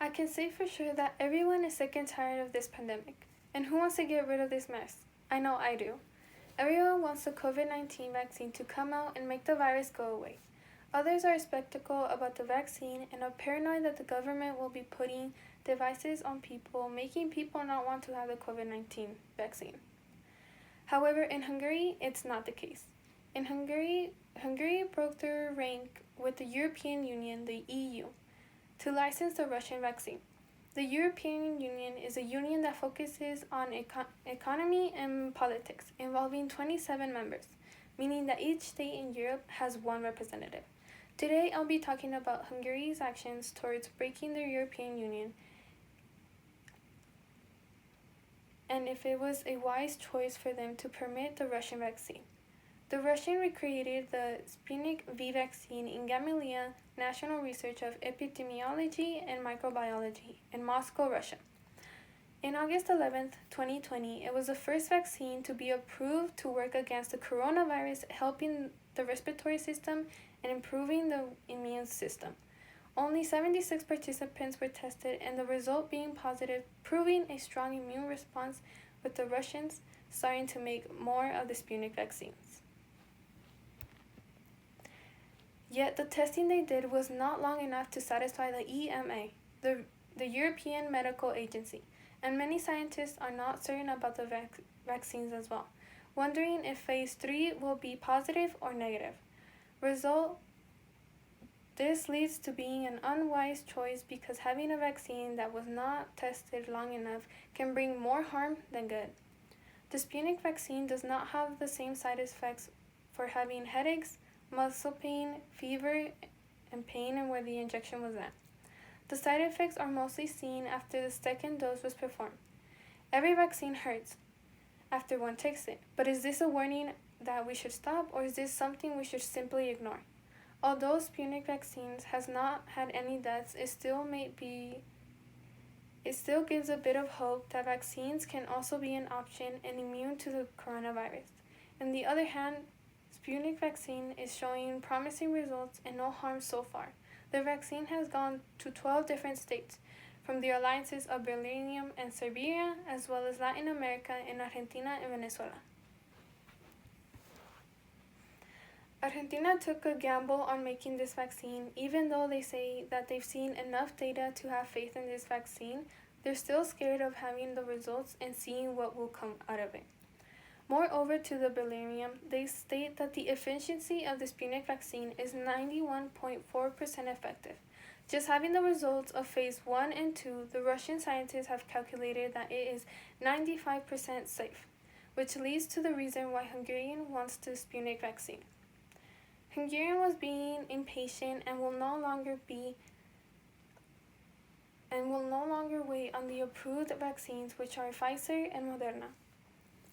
I can say for sure that everyone is sick and tired of this pandemic. And who wants to get rid of this mess? I know I do. Everyone wants the COVID-19 vaccine to come out and make the virus go away. Others are skeptical about the vaccine and are paranoid that the government will be putting devices on people, making people not want to have the COVID-19 vaccine. However, in Hungary, it's not the case. In Hungary broke their rank with the European Union, the EU, to license the Russian vaccine. The European Union is a union that focuses on economy and politics, involving 27 members, meaning that each state in Europe has one representative. Today, I'll be talking about Hungary's actions towards breaking the European Union and if it was a wise choice for them to permit the Russian vaccine. The Russians recreated the Sputnik V vaccine in Gamaleya National Research of Epidemiology and Microbiology in Moscow, Russia. In August 11, 2020, it was the first vaccine to be approved to work against the coronavirus, helping the respiratory system and improving the immune system. Only 76 participants were tested, and the result being positive, proving a strong immune response, with the Russians starting to make more of the Sputnik vaccines. Yet the testing they did was not long enough to satisfy the EMA, the European Medical Agency, and many scientists are not certain about the vaccines as well, wondering if phase 3 will be positive or negative. This leads to being an unwise choice because having a vaccine that was not tested long enough can bring more harm than good. The Sputnik vaccine does not have the same side effects for having headaches, muscle pain, fever, and pain where the injection was at. The side effects are mostly seen after the second dose was performed. Every vaccine hurts after one takes it, but is this a warning that we should stop, or is this something we should simply ignore? Although Sputnik vaccines has not had any deaths, it still gives a bit of hope that vaccines can also be an option and immune to the coronavirus. On the other hand, Sputnik vaccine is showing promising results and no harm so far. The vaccine has gone to 12 different states, from the alliances of Belgium and Serbia, as well as Latin America and Argentina and Venezuela. Argentina took a gamble on making this vaccine. Even though they say that they've seen enough data to have faith in this vaccine, they're still scared of having the results and seeing what will come out of it. Moreover, to the Belgium, they state that the efficiency of the Sputnik vaccine is 91.4% effective. Just having the results of phase 1 and 2, the Russian scientists have calculated that it is 95% safe, which leads to the reason why Hungarian wants the Sputnik vaccine. Hungarian was being impatient and will no longer wait on the approved vaccines, which are Pfizer and Moderna.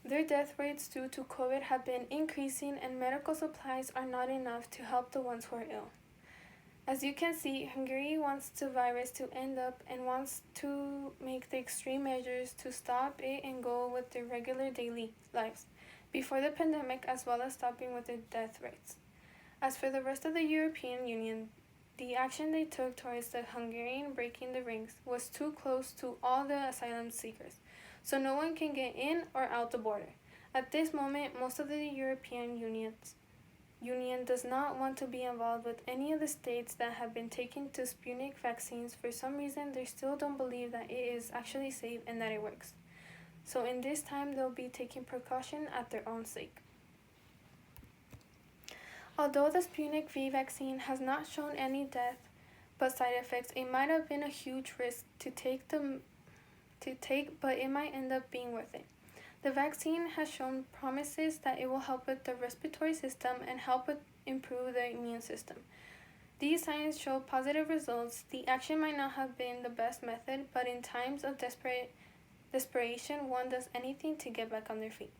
Their death rates due to COVID have been increasing, and medical supplies are not enough to help the ones who are ill. As you can see, Hungary wants the virus to end up and wants to make the extreme measures to stop it and go with their regular daily lives before the pandemic, as well as stopping with their death rates. As for the rest of the European Union, the action they took towards the Hungarian breaking the rings was too close to all the asylum seekers, so no one can get in or out the border. At this moment, most of the European Union does not want to be involved with any of the states that have been taken to Sputnik vaccines. For some reason, they still don't believe that it is actually safe and that it works. So in this time, they'll be taking precaution at their own sake. Although the Sputnik V vaccine has not shown any death but side effects, it might have been a huge risk to take, but it might end up being worth it. The vaccine has shown promises that it will help with the respiratory system and help improve the immune system. These signs show positive results. The action might not have been the best method, but in times of desperation, one does anything to get back on their feet.